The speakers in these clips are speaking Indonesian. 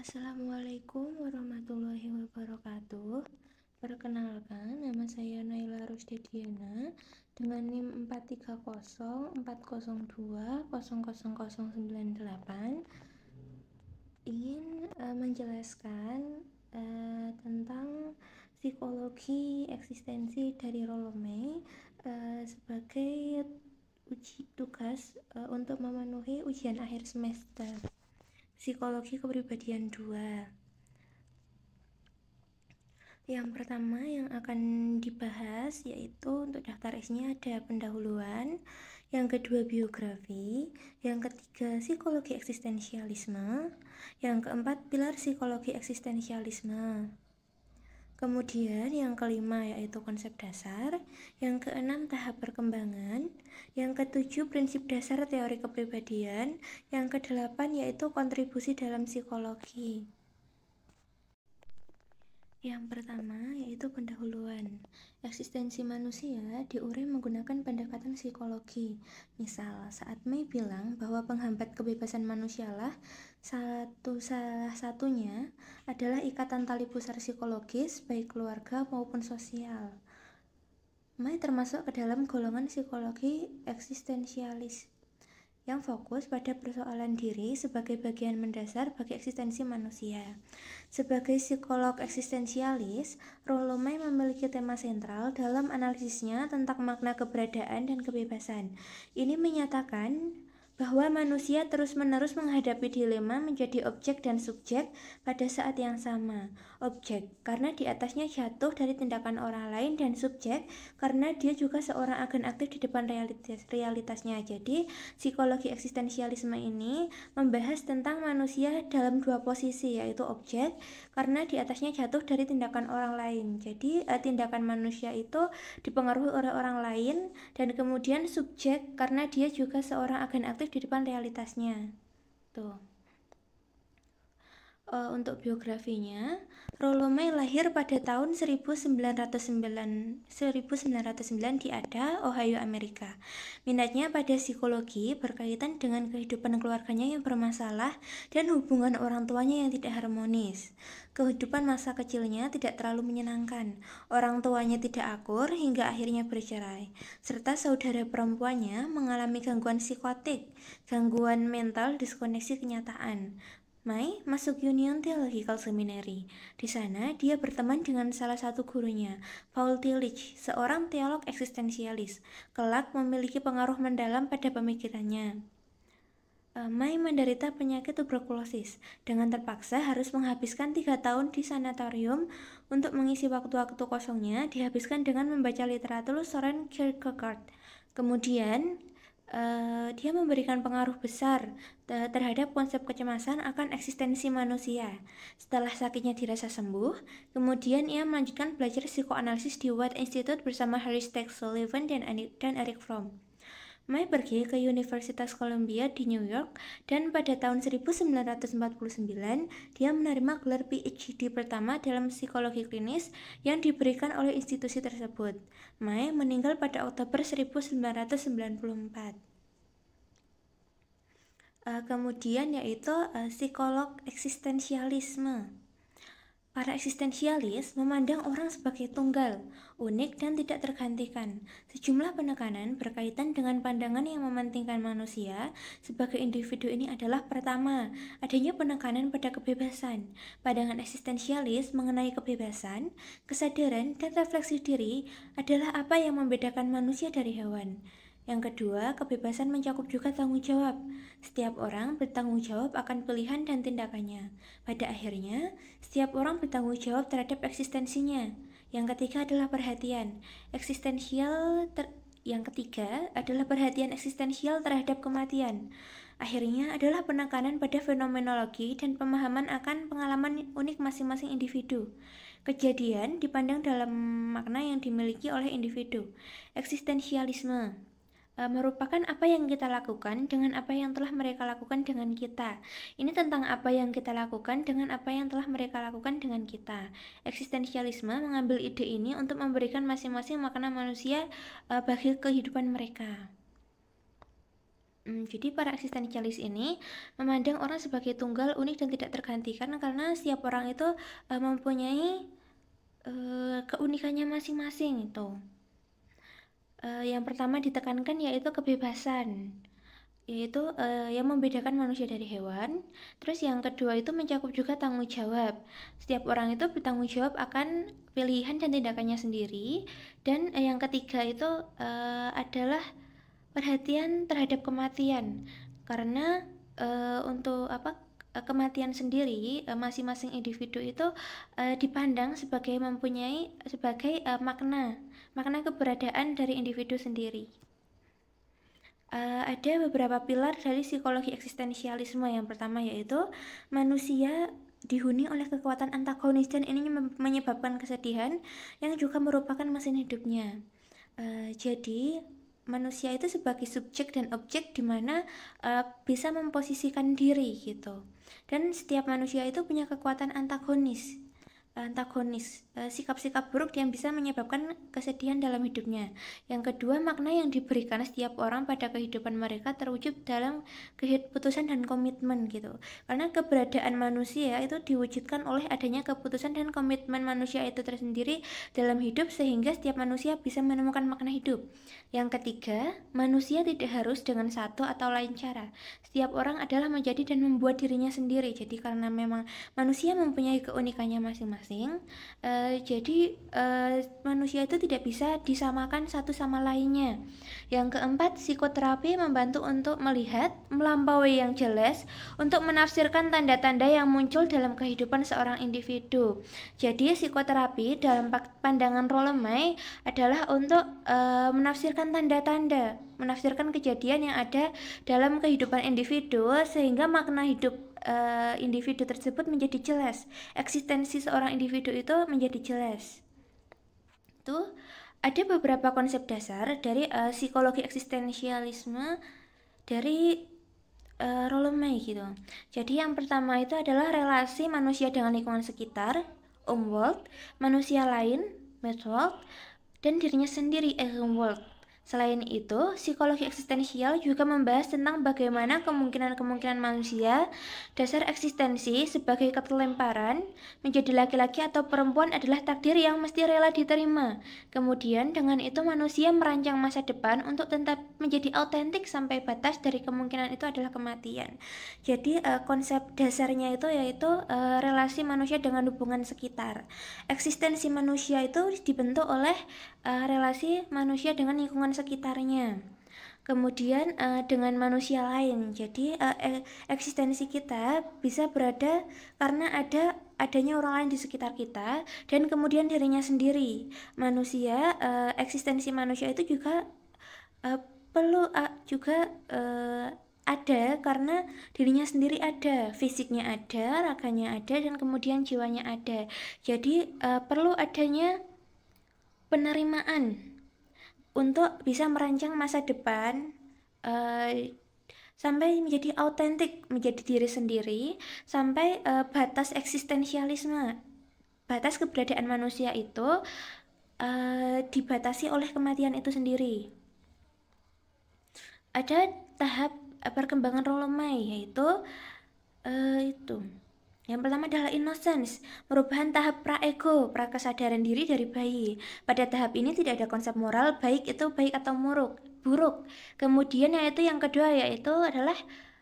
Assalamualaikum warahmatullahi wabarakatuh. Perkenalkan, nama saya Naila Rusdidiana dengan NIM 43040020098 ingin menjelaskan tentang psikologi eksistensi dari Rollo May sebagai tugas untuk memenuhi ujian akhir semester Psikologi Kepribadian 2. Yang pertama yang akan dibahas yaitu untuk daftar isinya ada pendahuluan, yang kedua biografi, yang ketiga psikologi eksistensialisme, yang keempat pilar psikologi eksistensialisme. Kemudian yang kelima yaitu konsep dasar, yang keenam tahap perkembangan, yang ketujuh prinsip dasar teori kepribadian, yang kedelapan yaitu kontribusi dalam psikologi. Yang pertama yaitu pendahuluan. Eksistensi manusia diurai menggunakan pendekatan psikologi. Misal, saat May bilang bahwa penghambat kebebasan manusialah salah satunya adalah ikatan tali pusar psikologis baik keluarga maupun sosial. May termasuk ke dalam golongan psikologi eksistensialis yang fokus pada persoalan diri sebagai bagian mendasar bagi eksistensi manusia. Sebagai psikolog eksistensialis, Rollo May memiliki tema sentral dalam analisisnya tentang makna keberadaan dan kebebasan. Ini menyatakan bahwa manusia terus-menerus menghadapi dilema menjadi objek dan subjek pada saat yang sama. Objek, karena di atasnya jatuh dari tindakan orang lain, dan subjek, karena dia juga seorang agen aktif di depan realitasnya. Jadi, psikologi eksistensialisme ini membahas tentang manusia dalam dua posisi, yaitu objek, karena di atasnya jatuh dari tindakan orang lain. Jadi, tindakan manusia itu dipengaruhi oleh orang lain, dan kemudian subjek, karena dia juga seorang agen aktif di depan realitasnya. Tuh. Untuk biografinya, Rollo May lahir pada tahun 1909 di Ada, Ohio, Amerika. Minatnya pada psikologi berkaitan dengan kehidupan keluarganya yang bermasalah dan hubungan orang tuanya yang tidak harmonis. Kehidupan masa kecilnya tidak terlalu menyenangkan. Orang tuanya tidak akur hingga akhirnya bercerai. Serta saudara perempuannya mengalami gangguan psikotik, gangguan mental diskoneksi kenyataan. May masuk Union Theological Seminary. Di sana, dia berteman dengan salah satu gurunya, Paul Tillich, seorang teolog eksistensialis. Kelak memiliki pengaruh mendalam pada pemikirannya. May menderita penyakit tuberkulosis, dengan terpaksa harus menghabiskan 3 tahun di sanatorium. Untuk mengisi waktu-waktu kosongnya, dihabiskan dengan membaca literatur Soren Kierkegaard. Kemudian, dia memberikan pengaruh besar terhadap konsep kecemasan akan eksistensi manusia. Setelah sakitnya dirasa sembuh, kemudian ia melanjutkan belajar psikoanalisis di Watt Institute bersama Harry Stack Sullivan dan Erich Fromm. May pergi ke Universitas Columbia di New York, dan pada tahun 1949 dia menerima gelar PhD pertama dalam psikologi klinis yang diberikan oleh institusi tersebut. May meninggal pada Oktober 1994. Kemudian yaitu psikolog eksistensialisme. Para eksistensialis memandang orang sebagai tunggal, unik, dan tidak tergantikan. Sejumlah penekanan berkaitan dengan pandangan yang mementingkan manusia sebagai individu ini adalah: pertama, adanya penekanan pada kebebasan. Pandangan eksistensialis mengenai kebebasan, kesadaran, dan refleksi diri adalah apa yang membedakan manusia dari hewan. Yang kedua, kebebasan mencakup juga tanggung jawab. Setiap orang bertanggung jawab akan pilihan dan tindakannya. Pada akhirnya, setiap orang bertanggung jawab terhadap eksistensinya. Yang ketiga adalah perhatian Yang ketiga adalah perhatian eksistensial terhadap kematian. Akhirnya adalah penekanan pada fenomenologi dan pemahaman akan pengalaman unik masing-masing individu. Kejadian dipandang dalam makna yang dimiliki oleh individu. Eksistensialisme merupakan apa yang kita lakukan dengan apa yang telah mereka lakukan dengan kita. Ini tentang apa yang kita lakukan dengan apa yang telah mereka lakukan dengan kita. Eksistensialisme mengambil ide ini untuk memberikan masing-masing makna manusia bagi kehidupan mereka. Jadi para eksistensialis ini memandang orang sebagai tunggal, unik dan tidak tergantikan karena setiap orang itu mempunyai keunikannya masing-masing itu. Yang pertama ditekankan yaitu kebebasan, yaitu yang membedakan manusia dari hewan. Terus yang kedua itu mencakup juga tanggung jawab. Setiap orang itu bertanggung jawab akan pilihan dan tindakannya sendiri. Dan yang ketiga itu adalah perhatian terhadap kematian, karena untuk kematian sendiri masing-masing individu itu dipandang sebagai mempunyai makna keberadaan dari individu sendiri. Ada beberapa pilar dari psikologi eksistensialisme. Yang pertama yaitu manusia dihuni oleh kekuatan antagonis dan ini menyebabkan kesedihan yang juga merupakan mesin hidupnya. Jadi manusia itu sebagai subjek dan objek di mana bisa memposisikan diri gitu. Dan setiap manusia itu punya kekuatan antagonis, sikap-sikap buruk yang bisa menyebabkan kesedihan dalam hidupnya. Yang kedua, makna yang diberikan setiap orang pada kehidupan mereka terwujud dalam keputusan dan komitmen gitu. Karena keberadaan manusia itu diwujudkan oleh adanya keputusan dan komitmen manusia itu tersendiri dalam hidup sehingga setiap manusia bisa menemukan makna hidup. Yang ketiga, manusia tidak harus dengan satu atau lain cara. Setiap orang adalah menjadi dan membuat dirinya sendiri. Jadi karena memang manusia mempunyai keunikannya masing-masing, jadi manusia itu tidak bisa disamakan satu sama lainnya. Yang keempat, psikoterapi membantu untuk melihat melampaui yang jelas untuk menafsirkan tanda-tanda yang muncul dalam kehidupan seorang individu. Jadi psikoterapi dalam pandangan Rollemay adalah untuk menafsirkan tanda-tanda, menafsirkan kejadian yang ada dalam kehidupan individu sehingga makna hidup individu tersebut menjadi jelas, eksistensi seorang individu itu menjadi jelas. Itu ada beberapa konsep dasar dari psikologi eksistensialisme dari Rollemay gitu. Jadi yang pertama itu adalah relasi manusia dengan lingkungan sekitar, Umwelt, manusia lain, Mitwelt, dan dirinya sendiri, Eigenwelt. Selain itu, psikologi eksistensial juga membahas tentang bagaimana kemungkinan-kemungkinan manusia, dasar eksistensi sebagai ketelemparan, menjadi laki-laki atau perempuan adalah takdir yang mesti rela diterima. Kemudian dengan itu manusia merancang masa depan untuk tetap menjadi autentik sampai batas dari kemungkinan itu adalah kematian. Jadi konsep dasarnya itu yaitu relasi manusia dengan hubungan sekitar. Eksistensi manusia itu dibentuk oleh relasi manusia dengan lingkungan sekitarnya, kemudian dengan manusia lain. Jadi eksistensi kita bisa berada karena adanya orang lain di sekitar kita dan kemudian dirinya sendiri. Manusia, eksistensi manusia itu juga perlu juga ada karena dirinya sendiri ada, fisiknya ada, raganya ada, dan kemudian jiwanya ada. Jadi perlu adanya penerimaan untuk bisa merancang masa depan sampai menjadi autentik, menjadi diri sendiri, sampai batas eksistensialisme, batas keberadaan manusia itu dibatasi oleh kematian itu sendiri. Ada tahap perkembangan Rollemay yaitu itu. Yang pertama adalah innocence, merupakan tahap praego, prakesadaran diri dari bayi. Pada tahap ini tidak ada konsep moral, baik itu baik atau buruk. Kemudian yaitu yang kedua yaitu adalah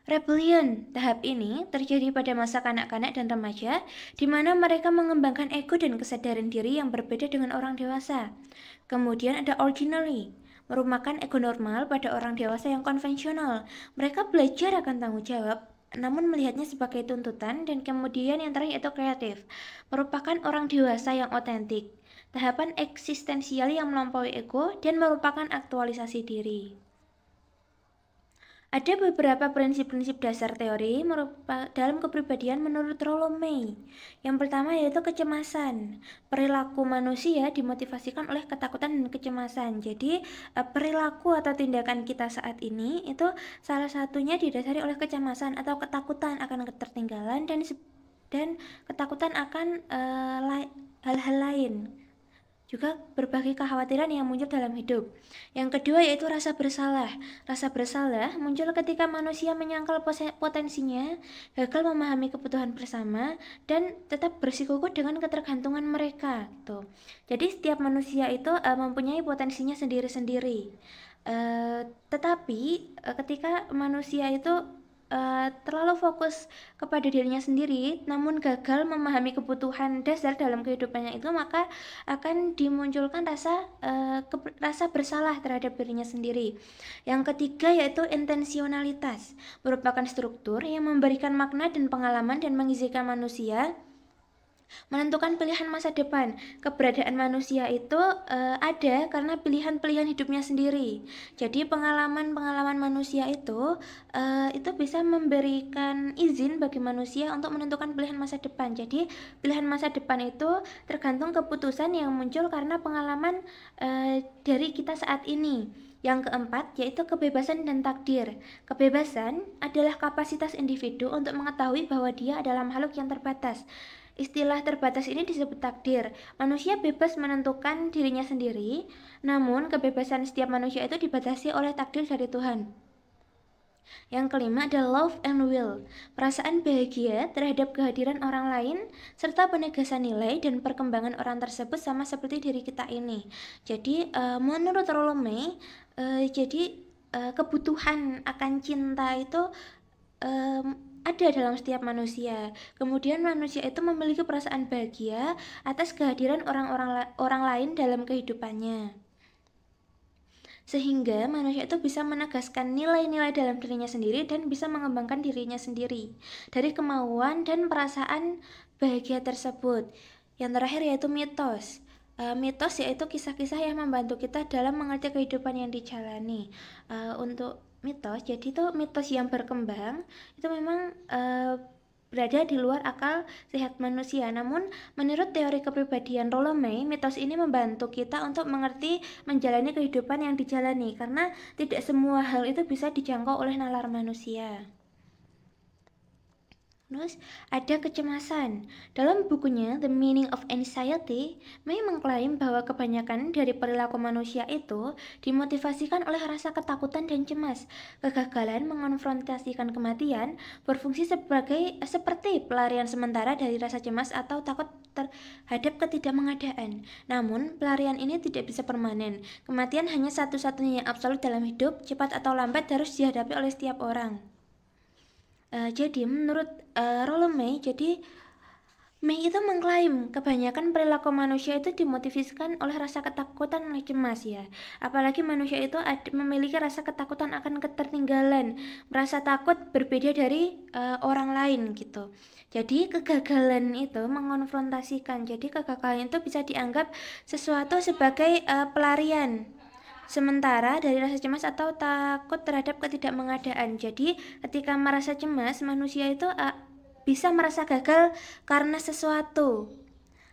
rebellion. Tahap ini terjadi pada masa kanak-kanak dan remaja, di mana mereka mengembangkan ego dan kesadaran diri yang berbeda dengan orang dewasa. Kemudian ada ordinary, merupakan ego normal pada orang dewasa yang konvensional. Mereka belajar akan tanggung jawab, namun melihatnya sebagai tuntutan. Dan kemudian yang terakhir itu kreatif, merupakan orang dewasa yang otentik, tahapan eksistensial yang melampaui ego dan merupakan aktualisasi diri. Ada beberapa prinsip-prinsip dasar teori dalam kepribadian menurut Rollemay. Yang pertama yaitu kecemasan. Perilaku manusia dimotivasikan oleh ketakutan dan kecemasan. Jadi perilaku atau tindakan kita saat ini itu salah satunya didasari oleh kecemasan atau ketakutan akan ketertinggalan dan ketakutan akan hal-hal lain. juga berbagai kekhawatiran yang muncul dalam hidup. Yang kedua yaitu rasa bersalah. Rasa bersalah muncul ketika manusia menyangkal potensinya, gagal memahami kebutuhan bersama, dan tetap bersikukuh dengan ketergantungan mereka. Tuh. Jadi setiap manusia itu mempunyai potensinya sendiri-sendiri. Tetapi ketika manusia itu terlalu fokus kepada dirinya sendiri, namun gagal memahami kebutuhan dasar dalam kehidupannya itu, maka akan dimunculkan rasa bersalah terhadap dirinya sendiri. Yang ketiga yaitu intensionalitas, merupakan struktur yang memberikan makna dan pengalaman dan mengizinkan manusia menentukan pilihan masa depan. Keberadaan manusia itu ada karena pilihan-pilihan hidupnya sendiri. Jadi pengalaman-pengalaman manusia itu bisa memberikan izin bagi manusia untuk menentukan pilihan masa depan. Jadi pilihan masa depan itu tergantung keputusan yang muncul karena pengalaman dari kita saat ini. Yang keempat yaitu kebebasan dan takdir. Kebebasan adalah kapasitas individu untuk mengetahui bahwa dia adalah makhluk yang terbatas. Istilah terbatas ini disebut takdir. Manusia bebas menentukan dirinya sendiri, namun kebebasan setiap manusia itu dibatasi oleh takdir dari Tuhan. Yang kelima adalah love and will, perasaan bahagia terhadap kehadiran orang lain, serta penegasan nilai dan perkembangan orang tersebut sama seperti diri kita ini. Jadi menurut Rollo May, kebutuhan akan cinta itu ada dalam setiap manusia. Kemudian manusia itu memiliki perasaan bahagia atas kehadiran orang lain dalam kehidupannya. Sehingga manusia itu bisa menegaskan nilai-nilai dalam dirinya sendiri dan bisa mengembangkan dirinya sendiri dari kemauan dan perasaan bahagia tersebut. Yang terakhir yaitu mitos. Mitos yaitu kisah-kisah yang membantu kita dalam mengerti kehidupan yang dijalani. Untuk mitos, jadi itu mitos yang berkembang itu memang berada di luar akal sehat manusia. Namun menurut teori kepribadian Rollo May, mitos ini membantu kita untuk mengerti menjalani kehidupan yang dijalani, karena tidak semua hal itu bisa dijangkau oleh nalar manusia. Terus ada kecemasan. Dalam bukunya The Meaning of Anxiety, May mengklaim bahwa kebanyakan dari perilaku manusia itu dimotivasikan oleh rasa ketakutan dan cemas. Kegagalan mengonfrontasikan kematian berfungsi seperti pelarian sementara dari rasa cemas atau takut terhadap ketidakmengadaan. Namun, pelarian ini tidak bisa permanen. Kematian hanya satu-satunya yang absolut dalam hidup, cepat atau lambat harus dihadapi oleh setiap orang. Jadi menurut Rollo May, May itu mengklaim kebanyakan perilaku manusia itu dimotivasikan oleh rasa ketakutan oleh cemas ya. Apalagi manusia itu memiliki rasa ketakutan akan ketertinggalan, merasa takut berbeda dari orang lain gitu. Jadi kegagalan itu mengonfrontasikan. Jadi kegagalan itu bisa dianggap sesuatu sebagai pelarian sementara dari rasa cemas atau takut terhadap ketidakmengadaan. Jadi ketika merasa cemas, manusia itu bisa merasa gagal karena sesuatu,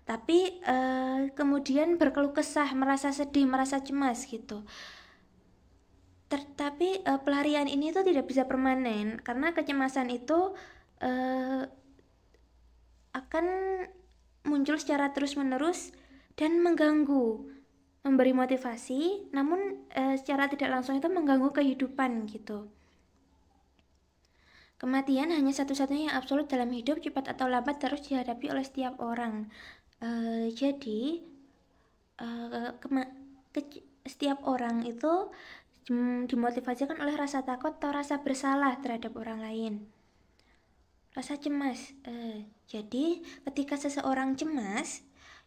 tapi kemudian berkeluh kesah, merasa sedih, merasa cemas gitu. Tapi pelarian ini itu tidak bisa permanen karena kecemasan itu akan muncul secara terus-menerus dan mengganggu, memberi motivasi, namun secara tidak langsung itu mengganggu kehidupan gitu. Kematian hanya satu-satunya yang absolut dalam hidup, cepat atau lambat harus dihadapi oleh setiap orang. Setiap orang itu dimotivasikan oleh rasa takut atau rasa bersalah terhadap orang lain. Rasa cemas. Jadi ketika seseorang cemas,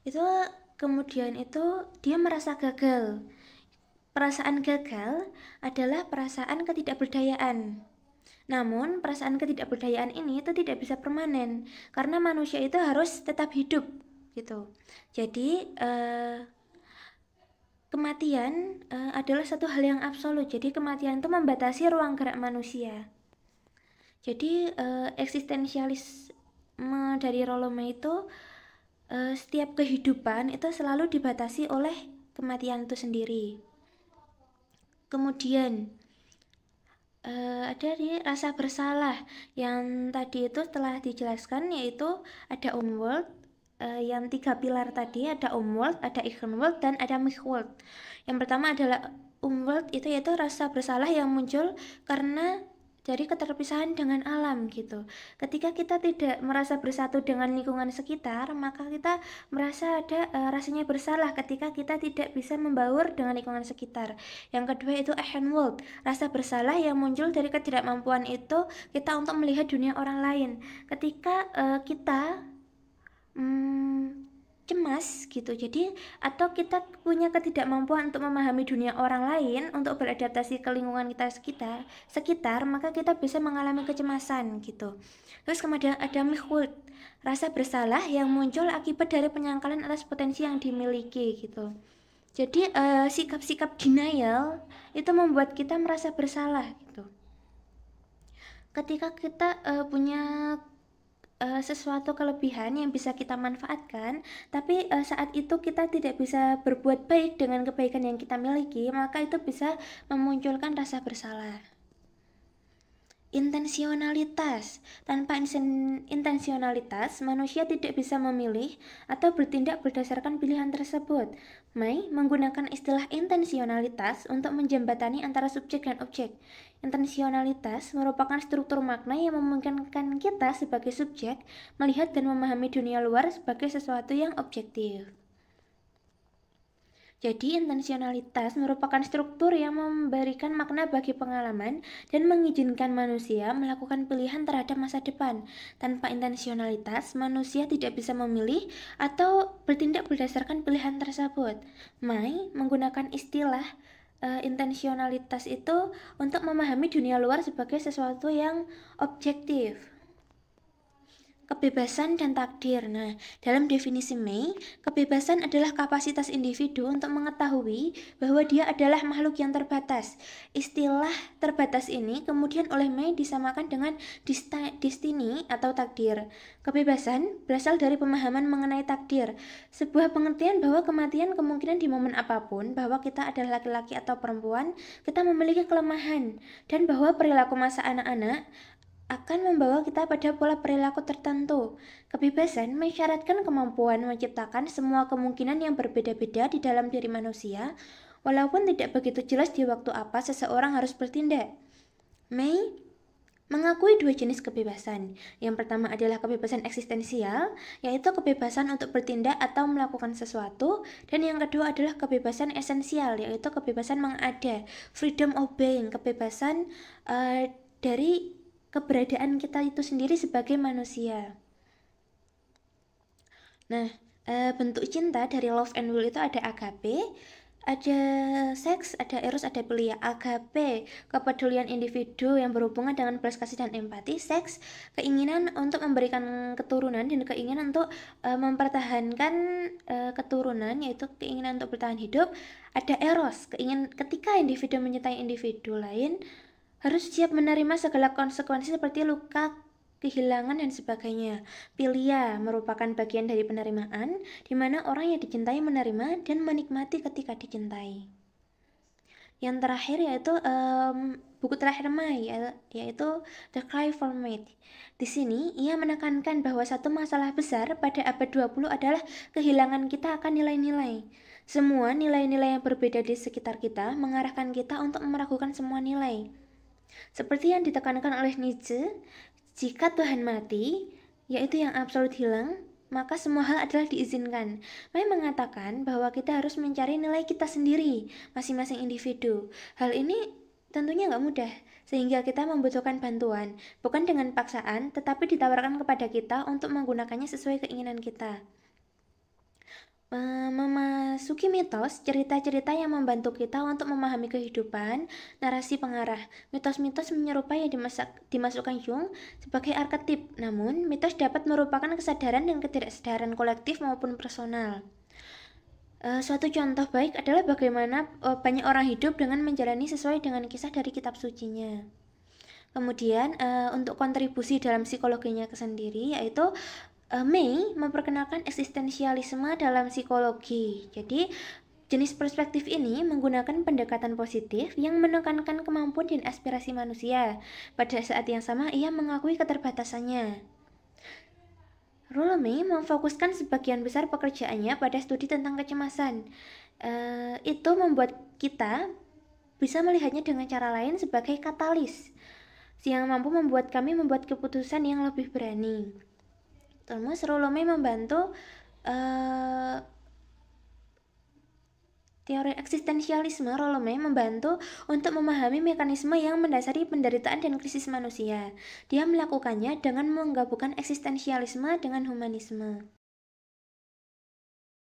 itu kemudian itu dia merasa gagal. Perasaan gagal adalah perasaan ketidakberdayaan. Namun perasaan ketidakberdayaan ini itu tidak bisa permanen karena manusia itu harus tetap hidup gitu. Jadi kematian adalah satu hal yang absolut. Jadi kematian itu membatasi ruang gerak manusia. Jadi eksistensialisme dari Rollo May itu setiap kehidupan itu selalu dibatasi oleh kematian itu sendiri. Kemudian ada rasa bersalah yang tadi itu telah dijelaskan, yaitu ada own world, yang 3 pilar tadi, ada Umwelt, ada Eigenwelt, dan ada Michwelt. Yang pertama adalah Umwelt, itu yaitu rasa bersalah yang muncul karena dari keterpisahan dengan alam gitu. Ketika kita tidak merasa bersatu dengan lingkungan sekitar, maka kita merasa ada rasanya bersalah ketika kita tidak bisa membaur dengan lingkungan sekitar. Yang kedua itu Eigenwelt, rasa bersalah yang muncul dari ketidakmampuan itu kita untuk melihat dunia orang lain. Ketika kita cemas gitu, jadi atau kita punya ketidakmampuan untuk memahami dunia orang lain, untuk beradaptasi ke lingkungan kita sekitar, maka kita bisa mengalami kecemasan gitu. Terus kemudian ada Michwelt, rasa bersalah yang muncul akibat dari penyangkalan atas potensi yang dimiliki gitu. Jadi sikap-sikap denial itu membuat kita merasa bersalah gitu. Ketika kita punya sesuatu kelebihan yang bisa kita manfaatkan, tapi saat itu kita tidak bisa berbuat baik dengan kebaikan yang kita miliki, maka itu bisa memunculkan rasa bersalah. Intensionalitas. Tanpa intensionalitas, manusia tidak bisa memilih atau bertindak berdasarkan pilihan tersebut. May menggunakan istilah intensionalitas untuk menjembatani antara subjek dan objek. Intensionalitas merupakan struktur makna yang memungkinkan kita sebagai subjek melihat dan memahami dunia luar sebagai sesuatu yang objektif. Jadi, intensionalitas merupakan struktur yang memberikan makna bagi pengalaman dan mengizinkan manusia melakukan pilihan terhadap masa depan. Tanpa intensionalitas, manusia tidak bisa memilih atau bertindak berdasarkan pilihan tersebut. May menggunakan istilah intensionalitas itu untuk memahami dunia luar sebagai sesuatu yang objektif. Kebebasan dan takdir. Nah, dalam definisi May, kebebasan adalah kapasitas individu untuk mengetahui bahwa dia adalah makhluk yang terbatas. Istilah terbatas ini kemudian oleh May disamakan dengan destiny atau takdir. Kebebasan berasal dari pemahaman mengenai takdir, sebuah pengertian bahwa kematian kemungkinan di momen apapun, bahwa kita adalah laki-laki atau perempuan, kita memiliki kelemahan, dan bahwa perilaku masa anak-anak akan membawa kita pada pola perilaku tertentu. Kebebasan mensyaratkan kemampuan menciptakan semua kemungkinan yang berbeda-beda di dalam diri manusia, walaupun tidak begitu jelas di waktu apa seseorang harus bertindak. May mengakui dua jenis kebebasan. Yang pertama adalah kebebasan eksistensial, yaitu kebebasan untuk bertindak atau melakukan sesuatu, dan yang kedua adalah kebebasan esensial, yaitu kebebasan mengada, freedom of being, kebebasan dari keberadaan kita itu sendiri sebagai manusia. Nah, bentuk cinta dari love and will itu ada agape, ada seks, ada eros, ada philia. Agape, kepedulian individu yang berhubungan dengan belas kasih dan empati. Seks, keinginan untuk memberikan keturunan dan keinginan untuk mempertahankan keturunan, yaitu keinginan untuk bertahan hidup. Ada eros, ketika individu mencintai individu lain, harus siap menerima segala konsekuensi seperti luka, kehilangan, dan sebagainya. Philia merupakan bagian dari penerimaan, di mana orang yang dicintai menerima dan menikmati ketika dicintai. Yang terakhir yaitu buku terakhir May, yaitu The Cry for Mate. Di sini ia menekankan bahwa satu masalah besar pada abad 20 adalah kehilangan kita akan nilai-nilai. Semua nilai-nilai yang berbeda di sekitar kita mengarahkan kita untuk meragukan semua nilai. Seperti yang ditekankan oleh Nietzsche, jika Tuhan mati, yaitu yang absolut hilang, maka semua hal adalah diizinkan. May mengatakan bahwa kita harus mencari nilai kita sendiri, masing-masing individu. Hal ini tentunya nggak mudah, sehingga kita membutuhkan bantuan, bukan dengan paksaan, tetapi ditawarkan kepada kita untuk menggunakannya sesuai keinginan kita. Memasuki mitos, cerita-cerita yang membantu kita untuk memahami kehidupan, narasi pengarah. Mitos-mitos menyerupai yang dimasukkan Jung sebagai arketip, namun mitos dapat merupakan kesadaran dan ketidaksadaran kolektif maupun personal. Suatu contoh baik adalah bagaimana banyak orang hidup dengan menjalani sesuai dengan kisah dari kitab sucinya. Kemudian untuk kontribusi dalam psikologinya sendiri, yaitu May memperkenalkan eksistensialisme dalam psikologi. Jadi, jenis perspektif ini menggunakan pendekatan positif yang menekankan kemampuan dan aspirasi manusia. Pada saat yang sama, ia mengakui keterbatasannya. Rolome memfokuskan sebagian besar pekerjaannya pada studi tentang kecemasan. Itu membuat kita bisa melihatnya dengan cara lain sebagai katalis yang mampu membuat kami membuat keputusan yang lebih berani. Terus Rolome membantu teori eksistensialisme. Rolome membantu untuk memahami mekanisme yang mendasari penderitaan dan krisis manusia. Dia melakukannya dengan menggabungkan eksistensialisme dengan humanisme.